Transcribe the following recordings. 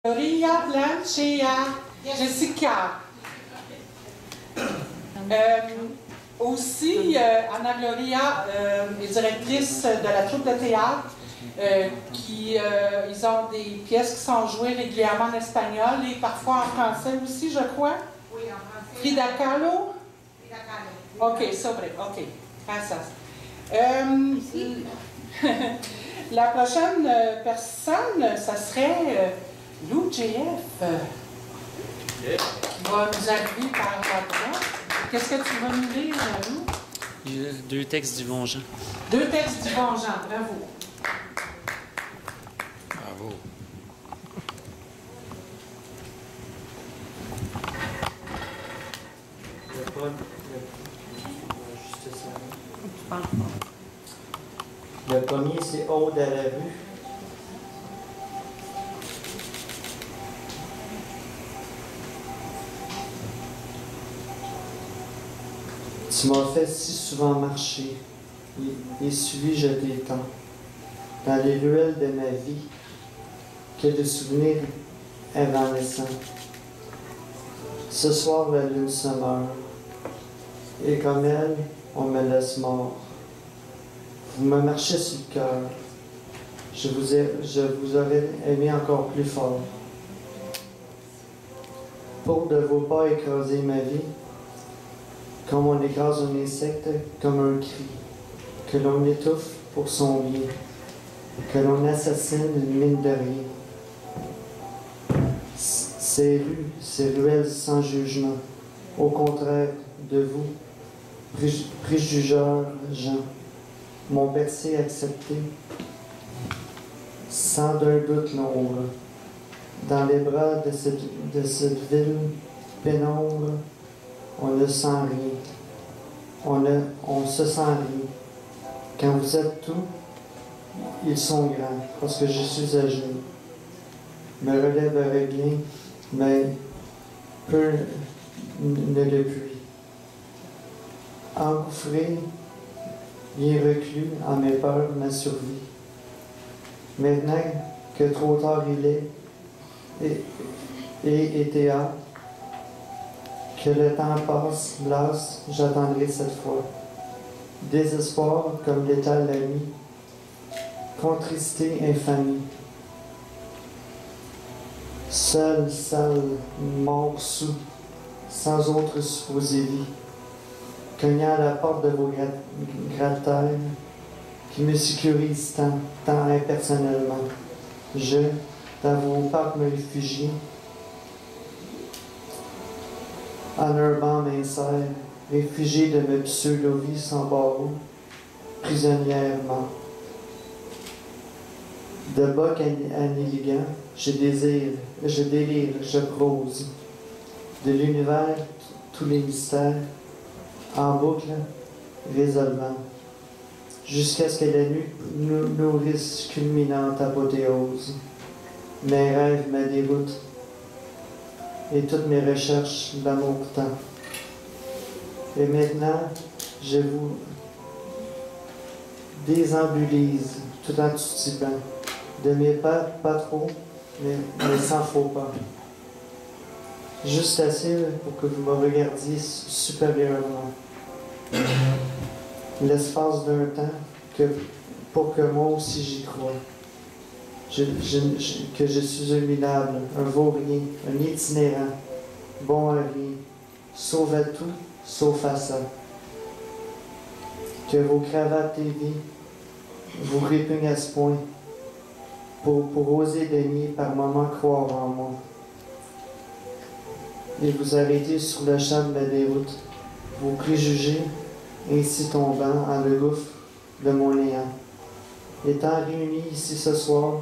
Gloria Lancia Jessica. Aussi, Anna Gloria est directrice de la troupe de théâtre. Ils ont des pièces qui sont jouées régulièrement en espagnol et parfois en français aussi, je crois. Oui, en français. Frida Kahlo? Frida Kahlo. Ok, sobre, ok. Gracias. La prochaine personne, ça serait Lou JF, qui va nous arriver par là-dedans. Qu'est-ce que tu vas nous lire, Lou? Deux textes du bon Jean. Deux textes du bon Jean, bravo. Bravo. Le premier, c'est Aude à la rue. Tu m'as fait si souvent marcher, et suis-je tes temps, dans les ruelles de ma vie, que de souvenirs évanescents. Ce soir, la lune se meurt, et comme elle, on me laisse mort. Vous me marchez sur le cœur, je vous aurais aimé encore plus fort. Pour de vos pas écraser ma vie, comme on écrase un insecte, comme un cri, que l'on étouffe pour son bien, que l'on assassine une mine de rien. Ces rues, ces ruelles sans jugement, au contraire de vous, préjugeurs, gens, m'ont percé accepté, sans d'un doute l'ombre, dans les bras de cette ville pénombre. On ne sent rien. On se sent rien. Quand vous êtes tout, ils sont grands, parce que je suis âgé. Me relèverai bien, mais peu ne le puis. Engouffré, bien reclus en mes peurs, ma survie. Maintenant que trop tard il est, et été hâte, que le temps passe, lasse, j'attendrai cette fois. Désespoir comme l'étale la nuit, contristé, infamie. Seul, sale, mort sous, sans autre supposé vie, cognant à la porte de vos gratte-terres, qui me sécurisent tant impersonnellement. Je, dans vos parcs me réfugie, en un banc mincère, réfugié de mes pseudo-vies sans barreaux, prisonnièrement. De boc annihilant, je délire, je prose. De l'univers, tous les mystères, en boucle, résolvant. Jusqu'à ce que la nuit nous nourrisse culminante apothéose. Mes rêves me déroutent, et toutes mes recherches d'amour temps. Et maintenant, je vous désambulise tout en titubant. De mes pas, pas trop, mais sans faux pas. Juste assez pour que vous me regardiez supérieurement. L'espace d'un temps pour que moi aussi j'y croie. Que je suis un minable, un vaurien, un itinérant, bon à rien, sauf à tout, sauf à ça. Que vos cravates et vies vous répugnent à ce point, pour oser daigner par moments croire en moi. Et vous arrêtez sur le champ de ma déroute, vos préjugés ainsi tombant en le gouffre de mon néant. Étant réunis ici ce soir,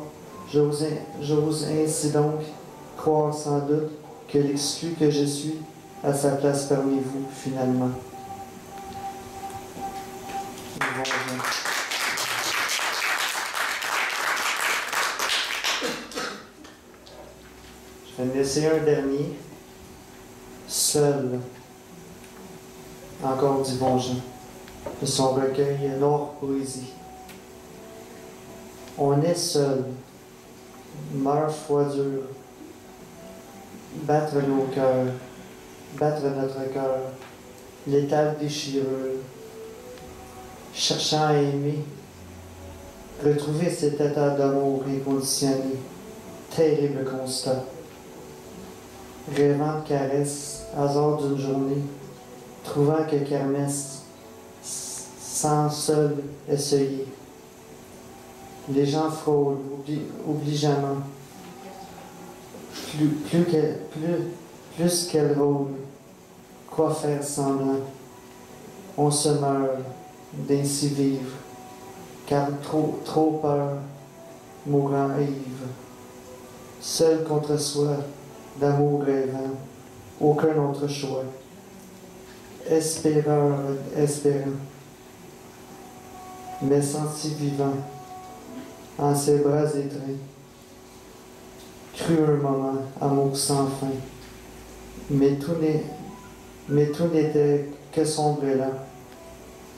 j'ose ainsi donc croire sans doute que l'exclu que je suis a sa place parmi vous, finalement. Je vais en laisser un dernier. Seul. Encore du bon Jean. De son recueil Noire Poésie. On est seul. Meurt foi dure. battre nos cœurs, battre notre cœur, l'étale déchirure, cherchant à aimer, retrouver cet état d'amour inconditionné, terrible constat, rêvant de caresses, hasard d'une journée, trouvant que kermesse, sans seul essayer. Les gens frôlent, obligeamment, plus qu'elle rôle, quoi faire semblant? On se meurt d'ainsi vivre, car trop peur, mourant ivre. Seul contre soi, d'amour rêvant, aucun autre choix. Espérant, mais senti vivant, en ses bras étreints. Cru un moment, amour sans fin, mais tout n'était que sombre et lent.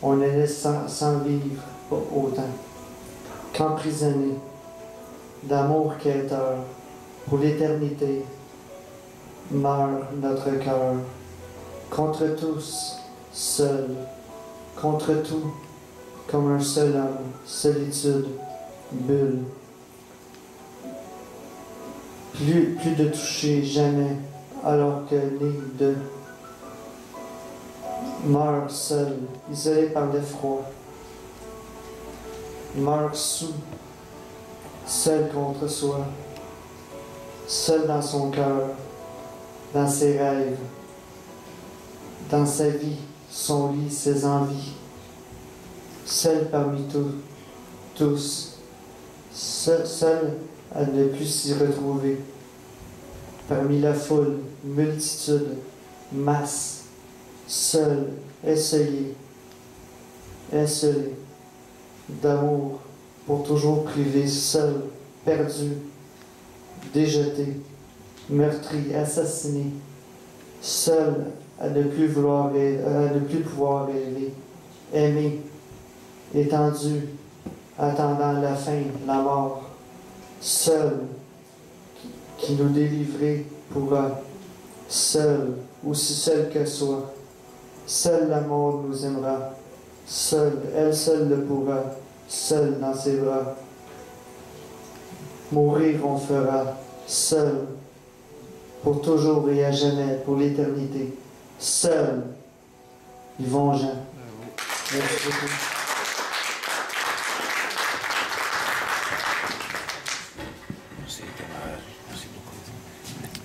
On allait sans vivre autant, qu'emprisonné d'amour quêteur, pour l'éternité, meurt notre cœur, contre tous, seul, contre tout, comme un seul homme, solitude, bulle. Plus de toucher, jamais, alors que né de meurt seul, isolé par l'effroi, meurt sous, seul contre soi, seul dans son cœur, dans ses rêves, dans sa vie, son lit, ses envies, seul parmi tous, seul à ne plus s'y retrouver, parmi la foule, multitude, masse, seul, esseulé, d'amour, pour toujours privé, seul, perdu, déjeté, meurtri, assassiné, seul à ne plus pouvoir rêver, aimé, étendu, attendant la fin, la mort, seul, qui nous délivrer pourra, seul, aussi seul que soi, seul la mort nous aimera, seul, elle seule le pourra, seul dans ses bras. Mourir on fera, seul, pour toujours et à jamais, pour l'éternité, seul, Yvon Jean. Merci beaucoup.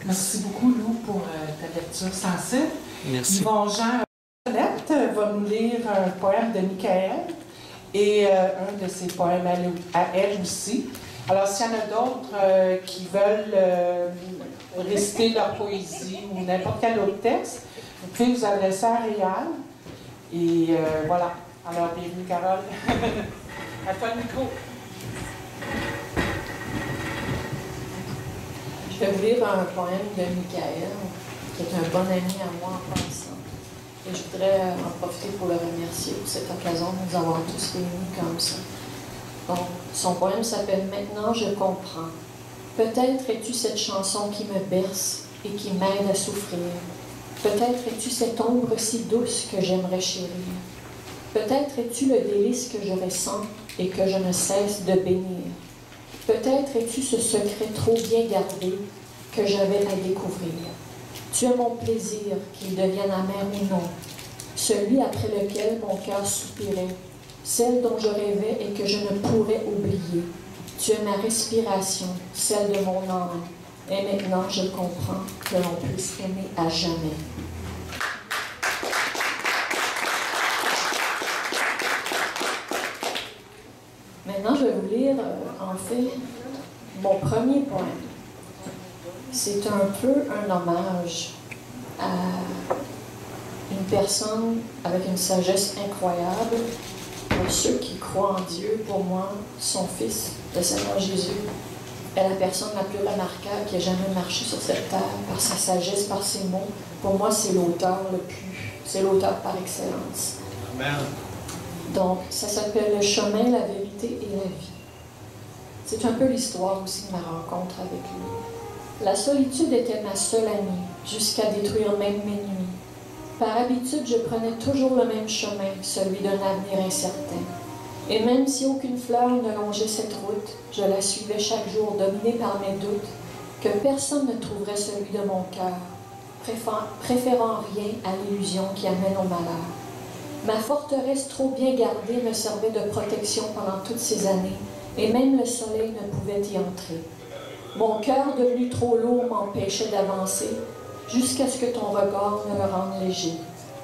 Merci beaucoup, Lou, pour ta lecture sensible. Merci. Yvon Jean Paulette va nous lire un poème de Michael et un de ses poèmes à elle aussi. Alors, s'il y en a d'autres qui veulent réciter leur poésie ou n'importe quel autre texte, vous pouvez vous adresser à Réal. Et voilà. Alors, bienvenue, Carole. À toi le micro. Je vais vous lire un poème de Michael, qui est un bon ami à moi en passant. Et je voudrais en profiter pour le remercier pour cette occasion de nous avoir tous réunis comme ça. Donc, son poème s'appelle « Maintenant je comprends ». Peut-être es-tu cette chanson qui me berce et qui m'aide à souffrir. Peut-être es-tu cette ombre si douce que j'aimerais chérir. Peut-être es-tu le délice que je ressens et que je ne cesse de bénir. Peut-être es-tu ce secret trop bien gardé que j'avais à découvrir. Tu es mon plaisir, qu'il devienne amer ou non, celui après lequel mon cœur soupirait, celle dont je rêvais et que je ne pourrais oublier. Tu es ma respiration, celle de mon âme, et maintenant je comprends que l'on puisse aimer à jamais. Maintenant, je vais vous lire, en fait, mon premier poème. C'est un peu un hommage à une personne avec une sagesse incroyable. Pour ceux qui croient en Dieu, pour moi, son Fils, le Seigneur Jésus, est la personne la plus remarquable qui ait jamais marché sur cette terre, par sa sagesse, par ses mots. Pour moi, c'est l'auteur c'est l'auteur par excellence. Amen. Donc, ça s'appelle « Le chemin, la vérité et la vie ». C'est un peu l'histoire aussi de ma rencontre avec lui. La solitude était ma seule amie, jusqu'à détruire même mes nuits. Par habitude, je prenais toujours le même chemin, celui d'un avenir incertain. Et même si aucune fleur ne longeait cette route, je la suivais chaque jour, dominée par mes doutes, que personne ne trouverait celui de mon cœur, préférant rien à l'illusion qui amène au malheur. Ma forteresse trop bien gardée me servait de protection pendant toutes ces années, et même le soleil ne pouvait y entrer. Mon cœur devenu trop lourd m'empêchait d'avancer, jusqu'à ce que ton regard me le rende léger.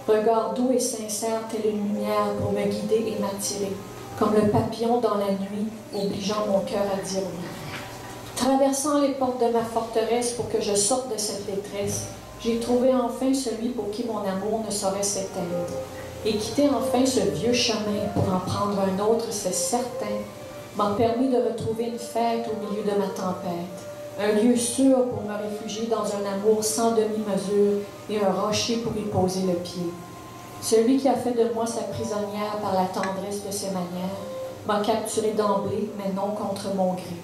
Regard doux et sincère, telle une lumière pour me guider et m'attirer, comme le papillon dans la nuit, obligeant mon cœur à dire oui. Traversant les portes de ma forteresse pour que je sorte de cette détresse, j'ai trouvé enfin celui pour qui mon amour ne saurait s'éteindre. Et quitter enfin ce vieux chemin pour en prendre un autre, c'est certain, m'a permis de retrouver une fête au milieu de ma tempête, un lieu sûr pour me réfugier dans un amour sans demi-mesure et un rocher pour y poser le pied. Celui qui a fait de moi sa prisonnière par la tendresse de ses manières m'a capturé d'emblée, mais non contre mon gré.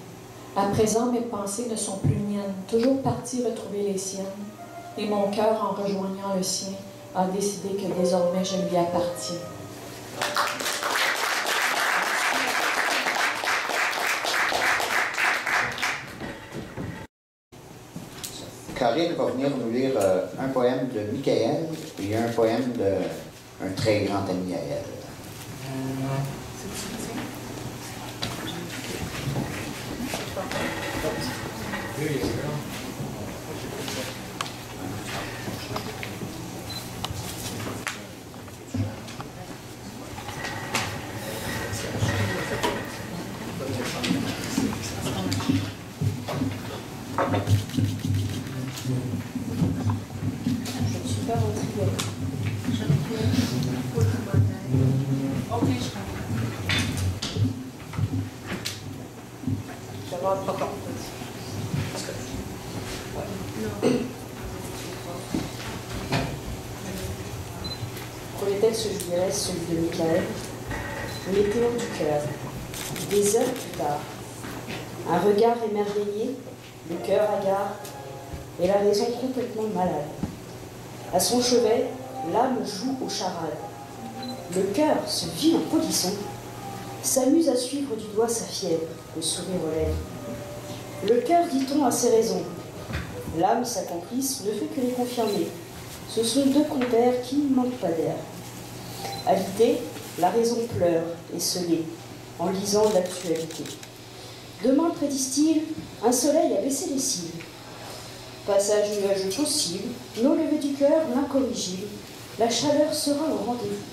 À présent, mes pensées ne sont plus miennes, toujours parties retrouver les siennes, et mon cœur, en rejoignant le sien, a décidé que désormais je lui appartiens. Karine va venir nous lire un poème de Michael et un poème d'un très grand ami à elle. Pour les textes, je dirais celui de Michael, Météo du cœur. Des heures plus tard, un regard émerveillé, le cœur hagard et la raison complètement malade. À son chevet, l'âme joue aux charades. Le cœur, ce vilain polisson, s'amuse à suivre du doigt sa fièvre, le sourire aux lèvres. Le cœur, dit-on, a ses raisons. L'âme, sa complice, ne fait que les confirmer. Ce sont deux compères qui ne manquent pas d'air. À l'idée, la raison pleure et se l'est, en lisant l'actualité. Demain, prédisent-ils, un soleil a baissé les cils. Passage nuageux possible, mais au lever du cœur, l'incorrigible, la chaleur sera au rendez-vous.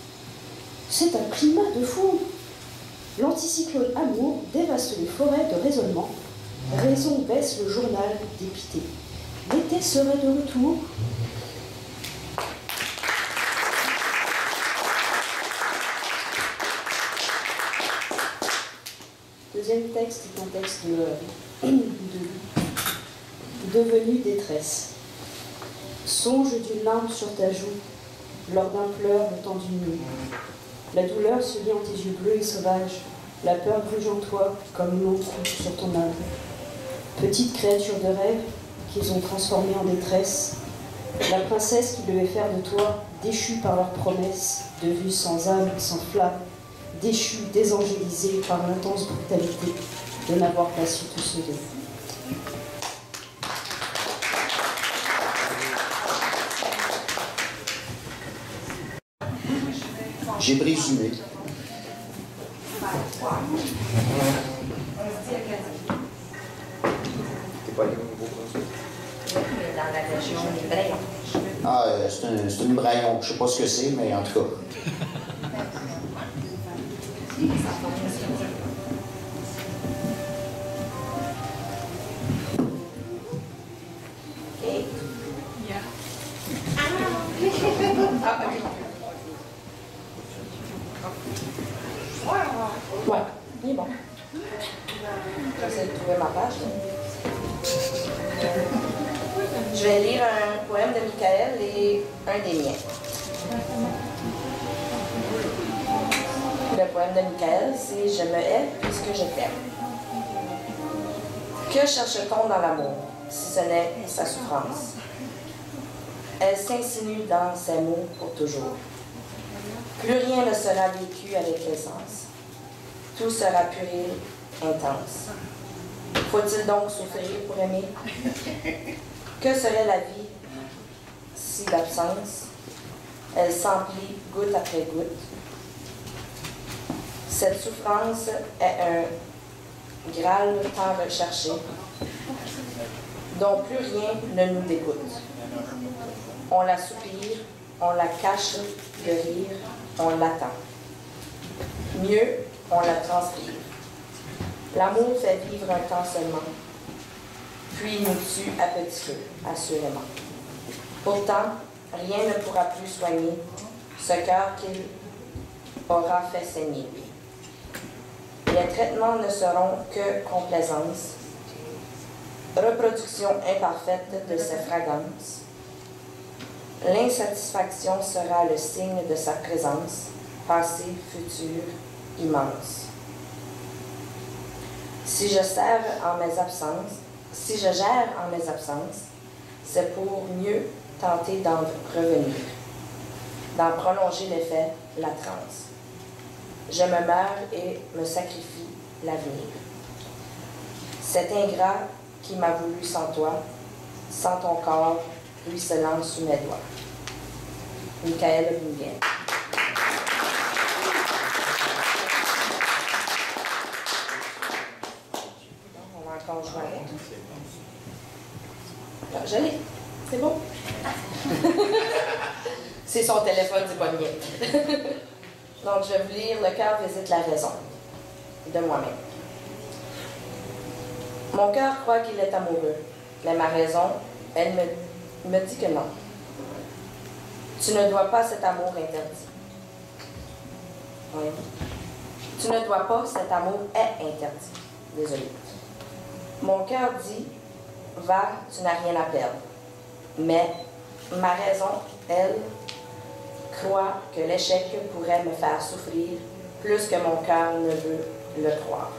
C'est un climat de fou. L'anticyclone amour dévaste les forêts de raisonnement. Raison baisse le journal dépité. L'été serait de retour. Deuxième texte est un texte de devenue détresse. Songe d'une larme sur ta joue, lors d'un pleur le temps d'une nuit. La douleur se lit en tes yeux bleus et sauvages, la peur gruge en toi comme l'eau coule sur ton âme. Petite créature de rêve qu'ils ont transformée en détresse, la princesse qui devait faire de toi, déchue par leurs promesses, de vue sans âme, sans flamme, déchue, désangélisée par l'intense brutalité de n'avoir pas su te sauver. J'ai présumé. T'es pas allé au Nouveau-Brunswick? Mais dans la région des Brayons. Ah, c'est une braillon. Je sais pas ce que c'est, mais en tout cas. Ouais, il est bon. J'essaie de trouver ma page. Je vais lire un poème de Michael et un des miens. Le poème de Michael, c'est « Je me hais puisque je t'aime ». Que cherche-t-on dans l'amour? si ce n'est sa souffrance. Elle s'insinue dans ses mots pour toujours. Plus rien ne sera vécu avec aisance. Tout sera puril, intense. Faut-il donc souffrir pour aimer? Que serait la vie si l'absence, elle s'emplit goutte après goutte? Cette souffrance est un Graal tant recherché, dont plus rien ne nous dégoûte. On la soupire, on la cache de rire, on l'attend. Mieux, on la transpire. L'amour fait vivre un temps seulement, puis nous tue à petit feu, assurément. Pourtant, rien ne pourra plus soigner ce cœur qu'il aura fait saigner. Les traitements ne seront que complaisance, reproduction imparfaite de ses fragrances. L'insatisfaction sera le signe de sa présence, passé, futur, immense. Si je gère en mes absences, c'est pour mieux tenter d'en revenir, d'en prolonger l'effet, la transe. Je me meurs et me sacrifie l'avenir. Cet ingrat qui m'a voulu sans toi, sans ton corps, ruisselant sous mes doigts. Michael Bouguet. On va encore jouer avec. Alors, je l'ai. C'est bon? C'est son téléphone du poignet. Donc, je vais vous lire « Le cœur visite la raison » de moi-même. Mon cœur croit qu'il est amoureux, mais ma raison, elle me dit que non. Tu ne dois pas cet amour interdit. Oui. Tu ne dois pas, cet amour est interdit. Désolée. Mon cœur dit, va, tu n'as rien à perdre. Mais ma raison, elle, croit que l'échec pourrait me faire souffrir plus que mon cœur ne veut le croire.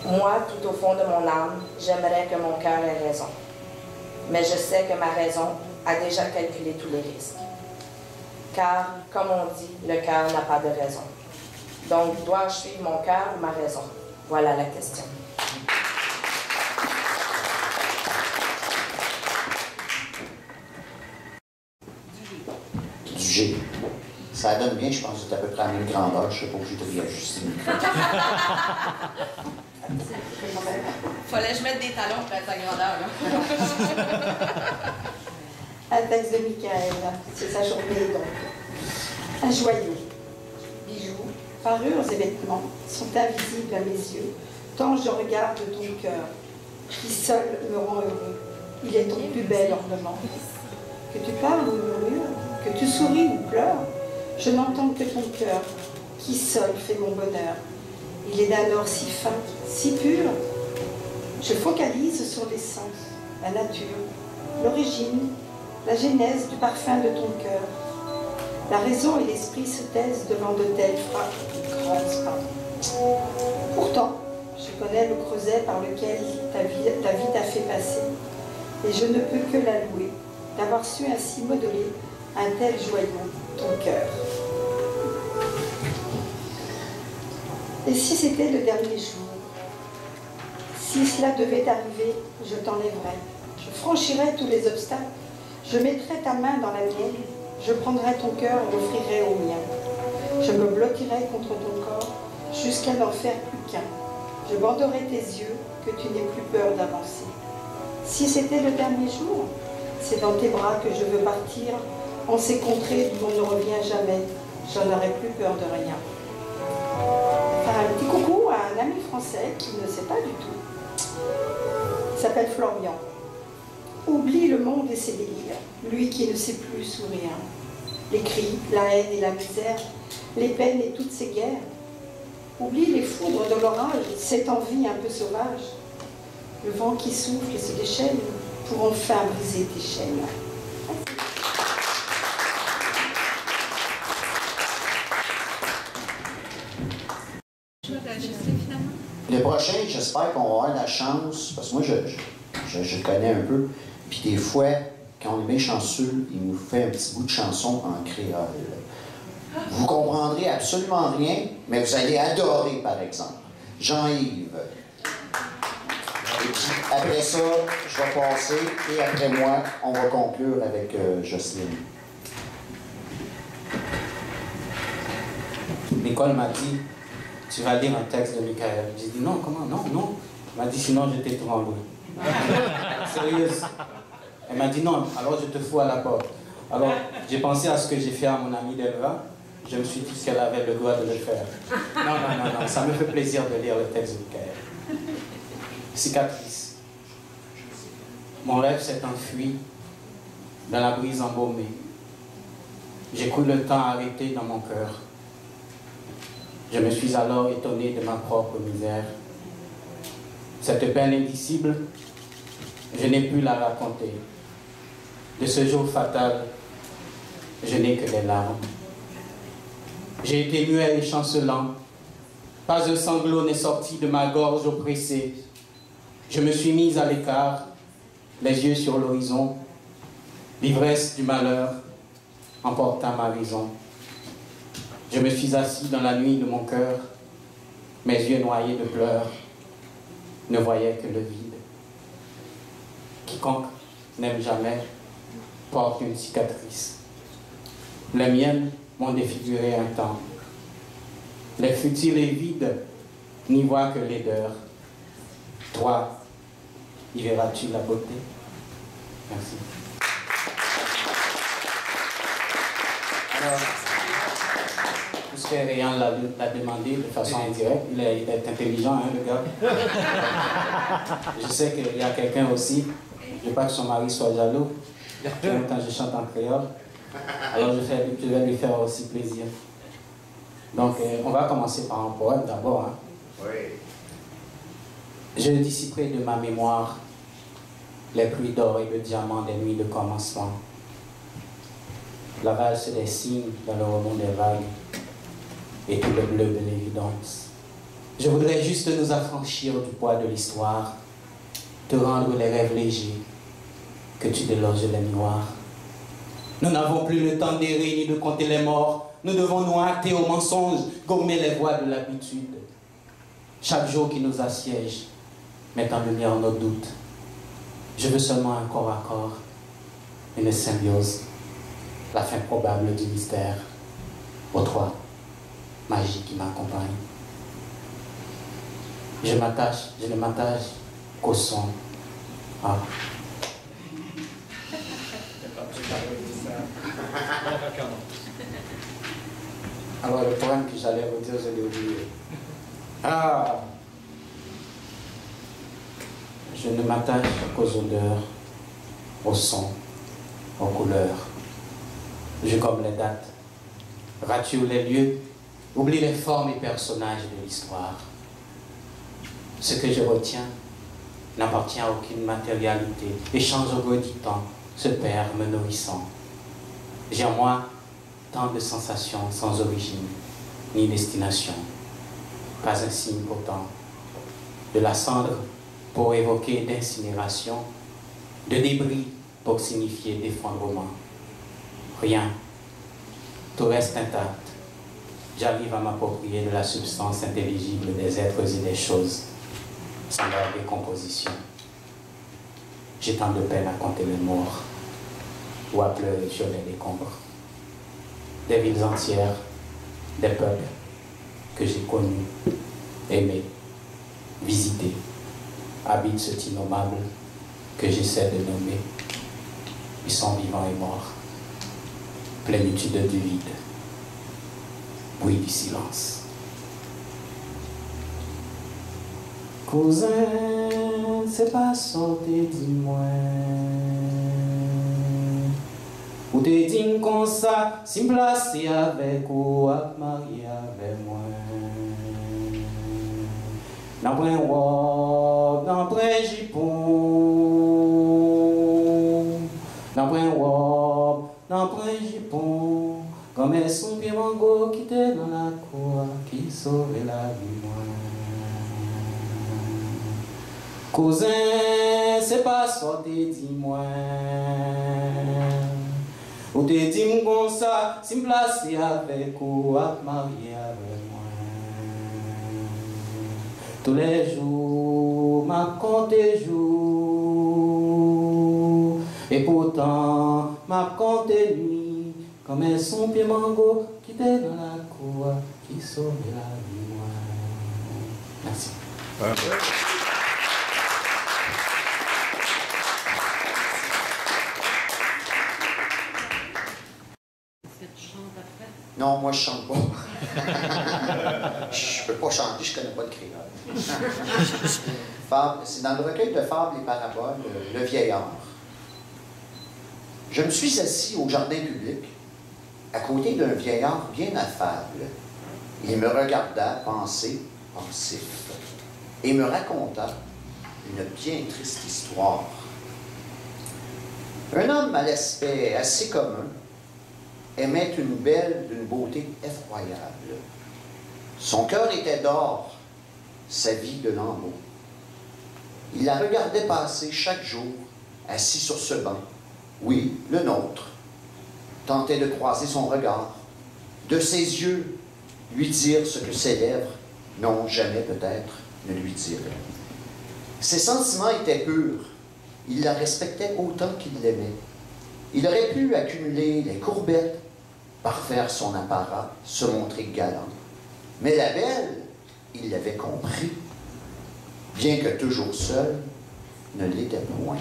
Moi, tout au fond de mon âme, j'aimerais que mon cœur ait raison. Mais je sais que ma raison a déjà calculé tous les risques. Car, comme on dit, le cœur n'a pas de raison. Donc, dois-je suivre mon cœur ou ma raison? Voilà la question. Du G. Ça donne bien, je pense que c'est à peu près à la même grandeur. Je ne sais pas où j'ai de réajuster. Fallait que je mette des talons pour être à grandeur, là. Un texte de Michael, c'est sa journée donc. Un joyau. Bijoux, parures et vêtements sont invisibles à mes yeux, tant je regarde ton cœur, qui seul me rend heureux. Il est ton plus bel ornement. Que tu parles ou murmures, que tu souris ou pleures, je n'entends que ton cœur, qui seul fait mon bonheur. Il est d'un or si fin, si pur. Je focalise sur l'essence, la nature, l'origine, la genèse du parfum de ton cœur. La raison et l'esprit se taisent devant de telles phrases. Pourtant, je connais le creuset par lequel ta vie t'a fait passer, et je ne peux que la louer, d'avoir su ainsi modeler un tel joyau, ton cœur. Et si c'était le dernier jour? Si cela devait arriver, je t'enlèverais. Je franchirais tous les obstacles. Je mettrais ta main dans la mienne. Je prendrais ton cœur et l'offrirais au mien. Je me blottirais contre ton corps jusqu'à n'en faire plus qu'un. Je banderais tes yeux, que tu n'aies plus peur d'avancer. Si c'était le dernier jour, c'est dans tes bras que je veux partir, en ces contrées d'où on ne revient jamais. J'en aurais plus peur de rien. Faire un petit coucou à un ami français qui ne sait pas du tout. Il s'appelle Florian. Oublie le monde et ses délires, lui qui ne sait plus sourire. Les cris, la haine et la misère, les peines et toutes ces guerres. Oublie les foudres de l'orage, cette envie un peu sauvage. Le vent qui souffle et se déchaîne pour enfin briser tes chaînes. Le prochain, j'espère qu'on va avoir la chance, parce que moi, je connais un peu. Puis des fois, quand on est chanceux, il nous fait un petit bout de chanson en créole. Vous comprendrez absolument rien, mais vous allez adorer, par exemple. Jean-Yves. Et puis, après ça, je vais passer, et après moi, on va conclure avec Jocelyne. Nicole m'a dit, tu vas lire un texte de Michael. J'ai dit, non, comment, non, non. Elle m'a dit, sinon je t'ai tremblé. Sérieuse. Elle m'a dit, non, alors je te fous à la porte. Alors, j'ai pensé à ce que j'ai fait à mon amie Delva. Je me suis dit qu'elle avait le droit de le faire. Non, non, non, non, ça me fait plaisir de lire le texte de Michael. Cicatrice. Mon rêve s'est enfui dans la brise embaumée. J'ai cru le temps arrêté dans mon cœur. Je me suis alors étonné de ma propre misère. Cette peine indicible, je n'ai pu la raconter. De ce jour fatal, je n'ai que des larmes. J'ai été muet et chancelant. Pas un sanglot n'est sorti de ma gorge oppressée. Je me suis mise à l'écart, les yeux sur l'horizon. L'ivresse du malheur emporta ma raison. Je me suis assis dans la nuit de mon cœur, mes yeux noyés de pleurs ne voyaient que le vide. Quiconque n'aime jamais porte une cicatrice. Les miennes m'ont défiguré un temps. Les futiles et vides n'y voient que laideur. Toi, y verras-tu la beauté? Merci. Alors, puisque Réan l'a demandé de façon indirecte, il est intelligent, hein, le gars. Je sais qu'il y a quelqu'un aussi, je ne veux pas que son mari soit jaloux, quand je chante en créole. Alors je vais lui faire aussi plaisir. Donc on va commencer par un poème d'abord. Hein. Oui. Je dissiperai de ma mémoire les pluies d'or et de diamants des nuits de commencement. La valse des signes dans le rebond des vagues et tout le bleu de l'évidence. Je voudrais juste nous affranchir du poids de l'histoire, te rendre les rêves légers, que tu déloges les miroirs. Nous n'avons plus le temps d'errer ni de compter les morts. Nous devons nous hâter au mensonge, gommer les voies de l'habitude. Chaque jour qui nous assiège met en lumière nos doutes. Je veux seulement un corps à corps, une symbiose, la fin probable du mystère. Ô toi, magie qui m'accompagne. Je ne m'attache qu'au son. Ah. Alors le poème que j'allais vous dire, je l'ai oublié. Ah! Je ne m'attache qu'aux odeurs, aux sons, aux couleurs. Je gomme les dates, rature les lieux, oublie les formes et personnages de l'histoire. Ce que je retiens n'appartient à aucune matérialité, échange au gré du temps, se perd me nourrissant. J'ai en moi tant de sensations sans origine ni destination. Pas un signe pourtant. De la cendre pour évoquer d'incinération, de débris pour signifier d'effondrement. Rien. Tout reste intact. J'arrive à m'approprier de la substance intelligible des êtres et des choses, sans leur décomposition. J'ai tant de peine à compter les morts ou à pleurer sur les décombres. Des villes entières, des peuples que j'ai connus, aimés, visités, habitent cet innommable que j'essaie de nommer. Ils sont vivants et morts, plénitude du vide, bruit du silence. Cousin, c'est pas sorti, dis-moi. Ou te dis comme ça, si me placer avec ou à marier avec moi. Dans un wop, dans un jipon. Dans un wop, dans un jipon. Comme elles sont bien mango qui était dans la cour, qui sauvait la vie moi. Cousin, c'est pas ça que t'es dit moi. Ou t'es dit comme ça, si me placer avec ou à marier avec moi. Tous les jours, m'a compté jour. Et pourtant, m'a compté nuit. Comme un son pied mango qui était dans la cour, qui sauve la vie moi. Merci. Non, moi je chante pas. Je peux pas chanter, je connais pas le créole. C'est dans le recueil de fables et paraboles, Le Vieillard. Je me suis assis au jardin public, à côté d'un vieillard bien affable. Il me regarda penser, pensif, et me raconta une bien triste histoire. Un homme à l'aspect assez commun aimait une belle d'une beauté effroyable. Son cœur était d'or, sa vie de lambeaux. Il la regardait passer chaque jour, assis sur ce banc, oui, le nôtre, tentait de croiser son regard, de ses yeux lui dire ce que ses lèvres, non jamais peut-être, ne lui diraient. Ses sentiments étaient purs, il la respectait autant qu'il l'aimait. Il aurait pu accumuler les courbettes, parfaire son apparat, se montrer galant. Mais la belle, il l'avait compris, bien que toujours seul, ne l'était point.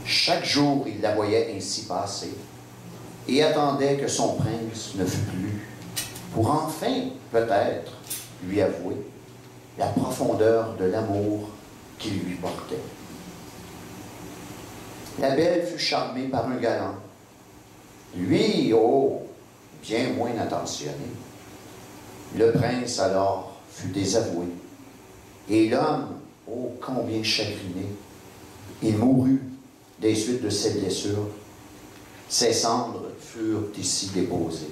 Chaque jour, il la voyait ainsi passer et attendait que son prince ne fût plus, pour enfin, peut-être, lui avouer la profondeur de l'amour qu'il lui portait. La belle fut charmée par un galant. Lui, oh, bien moins attentionné. Le prince, alors, fut désavoué. Et l'homme, oh, combien chagriné, il mourut des suites de ses blessures. Ses cendres furent ici déposées.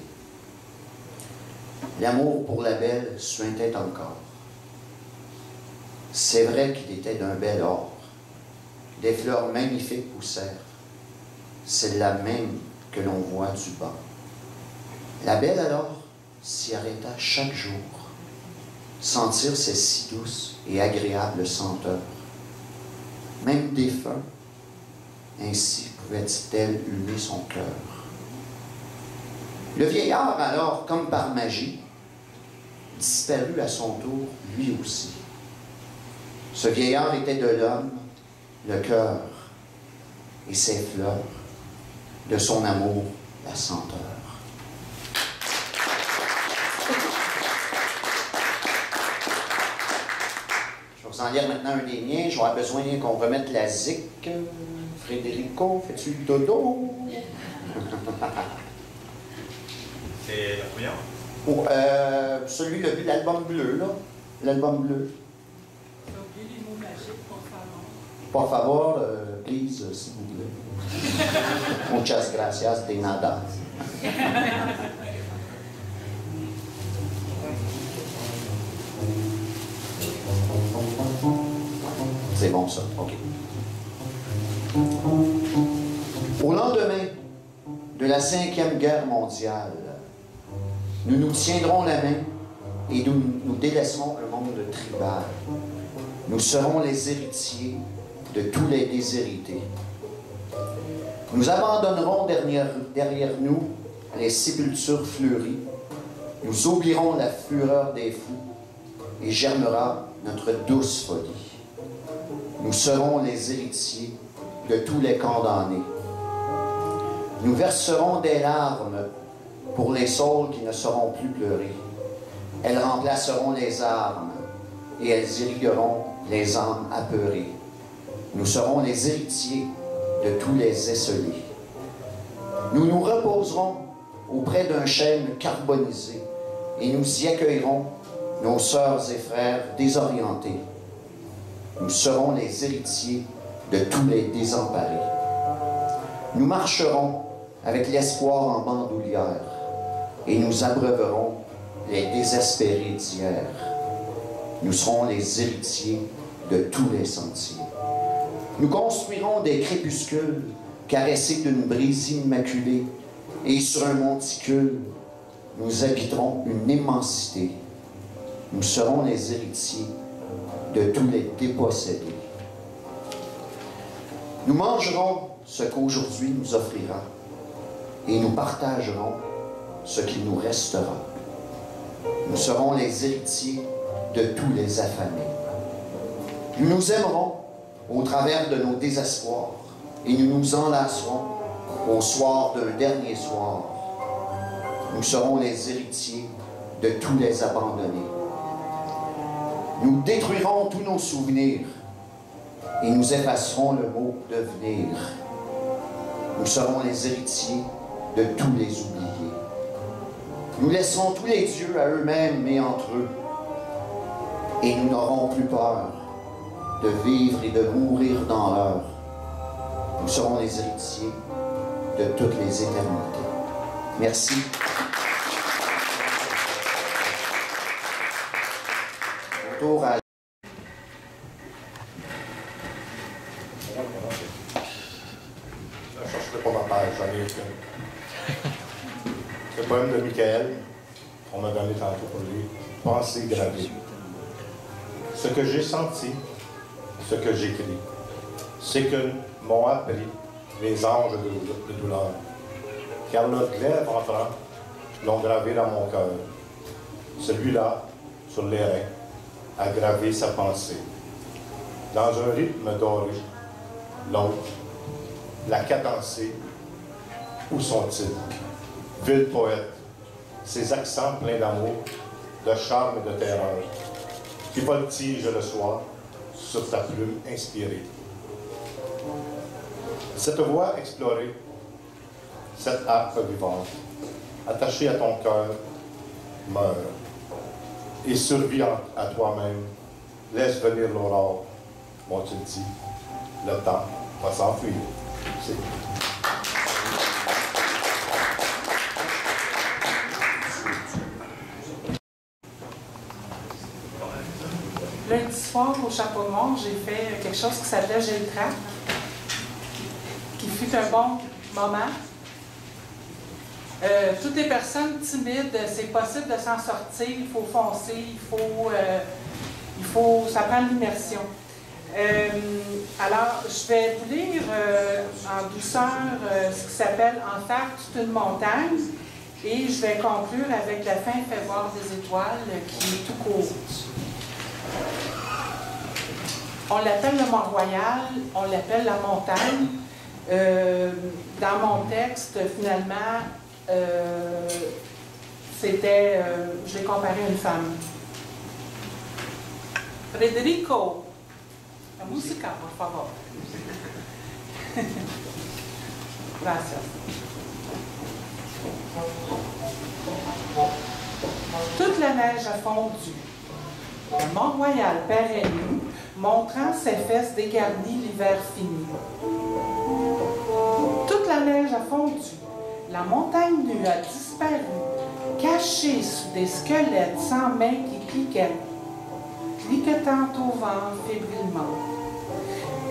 L'amour pour la belle suintait encore. C'est vrai qu'il était d'un bel or. Des fleurs magnifiques poussèrent. C'est la même que l'on voit du bas. La belle alors s'y arrêta chaque jour, sentir ces si douces et agréables senteurs. Même défunt, ainsi pouvait-elle humer son cœur. Le vieillard alors, comme par magie, disparut à son tour, lui aussi. Ce vieillard était de l'homme, le cœur et ses fleurs, de son amour, la senteur. Je vais vous en lire maintenant un des miens. J'aurai besoin qu'on remette la zik. Frédérico, fais-tu le dodo? C'est la première? Oh, celui, l'album bleu, là. L'album bleu. J'ai oublié les mots magiques, por favor. Por favor, please, s'il vous plaît. Muchas gracias, de nada. C'est bon, ça. OK. Au lendemain de la 5e guerre mondiale, nous nous tiendrons la main et nous délaisserons un monde tribal. Nous serons les héritiers de tous les déshérités. Nous abandonnerons derrière nous les sépultures fleuries. Nous oublierons la fureur des fous et germera notre douce folie. Nous serons les héritiers de tous les condamnés. Nous verserons des larmes pour les saules qui ne sauront plus pleurer. Elles remplaceront les armes et elles irrigueront les âmes apeurées. Nous serons les héritiers de tous les esselés. Nous nous reposerons auprès d'un chêne carbonisé et nous y accueillerons nos sœurs et frères désorientés. Nous serons les héritiers de tous les désemparés. Nous marcherons avec l'espoir en bandoulière et nous abreuverons les désespérés d'hier. Nous serons les héritiers de tous les sentiers. Nous construirons des crépuscules caressés d'une brise immaculée, et sur un monticule, nous habiterons une immensité. Nous serons les héritiers de tous les dépossédés. Nous mangerons ce qu'aujourd'hui nous offrira, et nous partagerons ce qu'il nous restera. Nous serons les héritiers de tous les affamés. Nous nous aimerons au travers de nos désespoirs, et nous nous enlacerons au soir d'un dernier soir. Nous serons les héritiers de tous les abandonnés. Nous détruirons tous nos souvenirs et nous effacerons le mot « devenir ». Nous serons les héritiers de tous les oubliés. Nous laisserons tous les dieux à eux-mêmes et entre eux. Et nous n'aurons plus peur de vivre et de mourir dans l'heure. Nous serons les héritiers de toutes les éternités. Merci. Autour à... Je ne chercherai pas ma page, j'en ai une. C'est le poème de Michael, qu'on m'a donné tantôt pour lui. Pensée gravée. Ce que j'ai senti, ce que j'écris, c'est que m'ont appris les anges de douleur, car leur glaive entrant l'ont gravé dans mon cœur. Celui-là, sur les reins, a gravé sa pensée. Dans un rythme doré, l'autre l'a cadencé. Où sont-ils? Vil poète, ses accents pleins d'amour, de charme et de terreur, qui voltigent le soir sur ta plume inspirée. Cette voix explorée, cette harpe vivante, attachée à ton cœur, meurt. Et survie à toi-même, laisse venir l'aurore. M'ont-ils dit, le temps va s'enfuir. Lundi soir, au Chapeau Noir, j'ai fait quelque chose qui s'appelait J'ai le trac, qui fut un bon moment. Toutes les personnes timides, c'est possible de s'en sortir, il faut foncer, ça prend l'immersion. Alors, je vais vous lire en douceur ce qui s'appelle « En faire toute une montagne » et je vais conclure avec la fin fait voir des étoiles qui est tout court. On l'appelle le Mont-Royal, on l'appelle la montagne. Dans mon texte, finalement, c'était, je l'ai comparé à une femme. Federico, la musica, por favor. Gracias. Toute la neige a fondu. Le Mont-Royal pérenne, montrant ses fesses dégarnies l'hiver fini. Toute la neige a fondu. La montagne nue a disparu, cachée sous des squelettes sans mains qui cliquaient, cliquetant au vent fébrilement.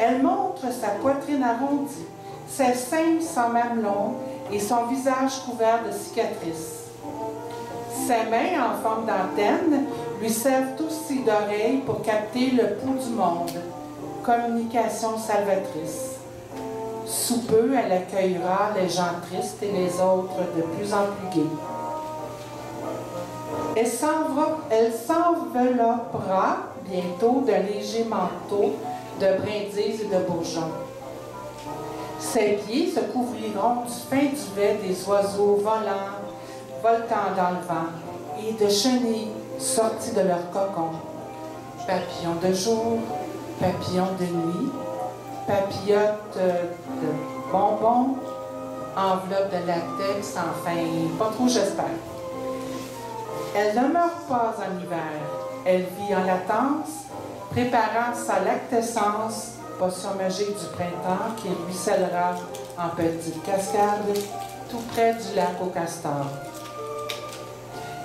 Elle montre sa poitrine arrondie, ses seins sans mamelons et son visage couvert de cicatrices. Ses mains en forme d'antenne lui servent aussi d'oreilles pour capter le pouls du monde. Communication salvatrice. Sous peu, elle accueillera les gens tristes et les autres de plus en plus gais. Elle s'enveloppera bientôt d'un léger manteau de brindilles et de bourgeons. Ses pieds se couvriront du fin duvet des oiseaux voltant dans le vent et de chenilles sortis de leur cocon. Papillons de jour, papillons de nuit, papillotes de bonbons, enveloppe de latex, enfin, pas trop j'espère. Elle ne meurt pas en hiver, elle vit en latence, préparant sa lactescence, potion magique du printemps qui ruissellera en petites cascades tout près du lac aux castors.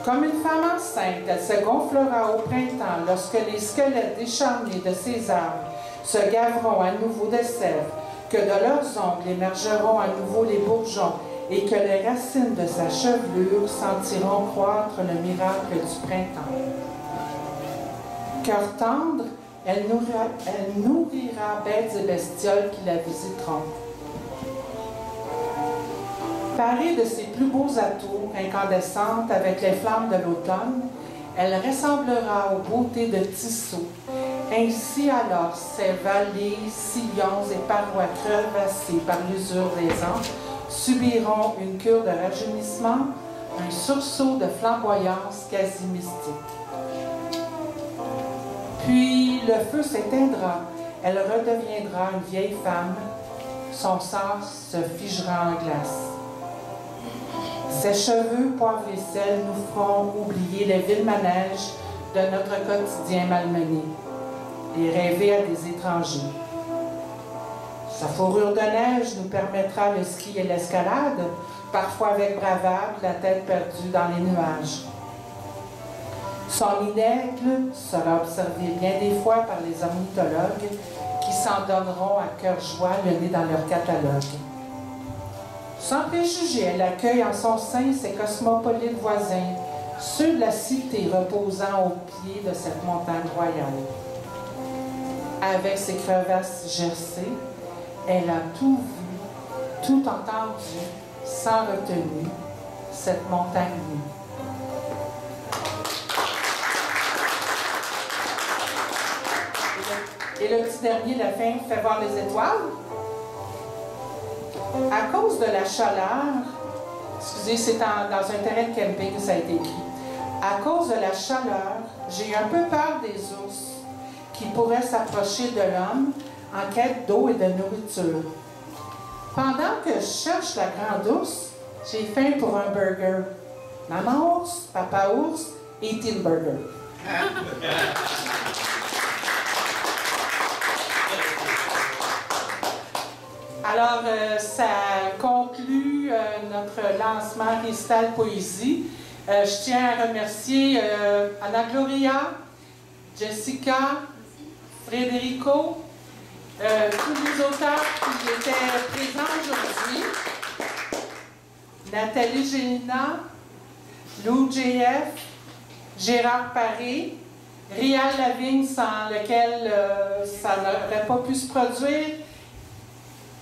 Comme une femme enceinte, elle se gonflera au printemps lorsque les squelettes décharnés de ses arbres se gaveront à nouveau de sève, que de leurs ongles émergeront à nouveau les bourgeons et que les racines de sa chevelure sentiront croître le miracle du printemps. Cœur tendre, elle nourrira bêtes et bestioles qui la visiteront. Parée de ses plus beaux atours, incandescentes avec les flammes de l'automne, elle ressemblera aux beautés de Tissot. Ainsi alors, ces vallées, sillons et parois crevassées par l'usure des ans subiront une cure de rajeunissement, un sursaut de flamboyance quasi mystique. Puis le feu s'éteindra, elle redeviendra une vieille femme, son sang se figera en glace. Ses cheveux, poivre et sel nous feront oublier les villes manèges de notre quotidien malmené et rêver à des étrangers. Sa fourrure de neige nous permettra le ski et l'escalade, parfois avec bravade, la tête perdue dans les nuages. Son inègle sera observé bien des fois par les ornithologues qui s'en donneront à cœur joie le nez dans leur catalogue. Sans préjugés, elle accueille en son sein ses cosmopolites voisins, ceux de la cité reposant au pied de cette montagne royale. Avec ses crevasses gercées, elle a tout vu, tout entendu, sans retenue, cette montagne nue. Et le petit dernier, la fin, fait voir les étoiles. À cause de la chaleur, excusez, c'est dans un terrain de camping que ça a été écrit. À cause de la chaleur, j'ai un peu peur des ours qui pourraient s'approcher de l'homme en quête d'eau et de nourriture. Pendant que je cherche la grande ours, j'ai faim pour un burger. Maman ours, papa ours, eat-il burger. Alors, ça conclut notre lancement Récital Poésie. Je tiens à remercier Anna Gloria, Jessica, Frédérico, tous les auteurs qui étaient présents aujourd'hui, Nathalie Gélina, Lou JF, Gérard Paré, Rial Lavigne, sans lequel ça n'aurait pas pu se produire,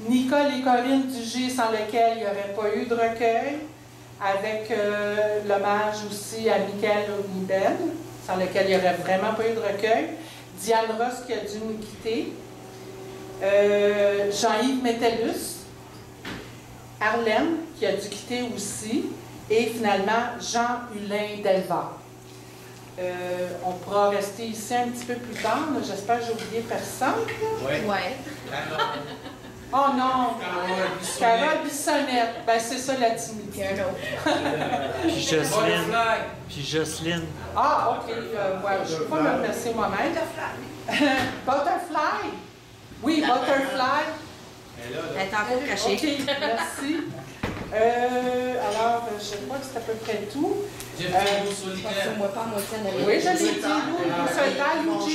Nicole et Corinne Dugé, sans lequel il n'y aurait pas eu de recueil, avec l'hommage aussi à Michael Ognibel, sans lequel il n'y aurait vraiment pas eu de recueil, Diane Ross qui a dû nous quitter, Jean-Yves Métellus, Arlène qui a dû quitter aussi, et finalement Jean Hulin Delva. On pourra rester ici un petit peu plus tard. J'espère que j'ai oublié personne. Oui. Ouais. Oh non! Carole Bissonnette. Ben, c'est ça la timidité. Puis Jocelyne. Ah, OK. Ouais, je ne peux pas me remercier moi-même. Butterfly. Oui, Butterfly. Elle est encore cachée. OK, merci. Alors, je crois que c'est à peu près tout. Moi pas moitié en Oui, je l'ai dit, Lou Solitaire, Lou G.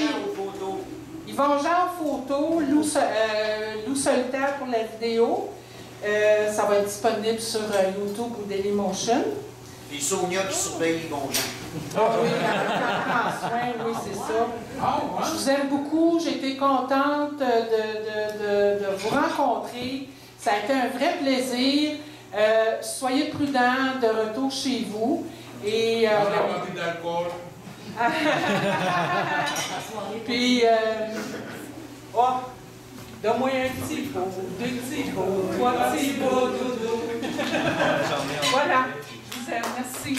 Yvon Jean photo, Lou Solitaire pour la vidéo. Ça va être disponible sur YouTube ou Dailymotion. Puis Sonia qui surveille Yvon Jean. Ah oui, prend soin, oui, c'est ça. Je vous aime beaucoup. J'ai été contente de vous rencontrer. Ça a été un vrai plaisir. Soyez prudents de retour chez vous. Et d'alcool. Puis, donne-moi un petit pot, deux petits pots, trois petits pots, doudou. Voilà, je vous aime, merci.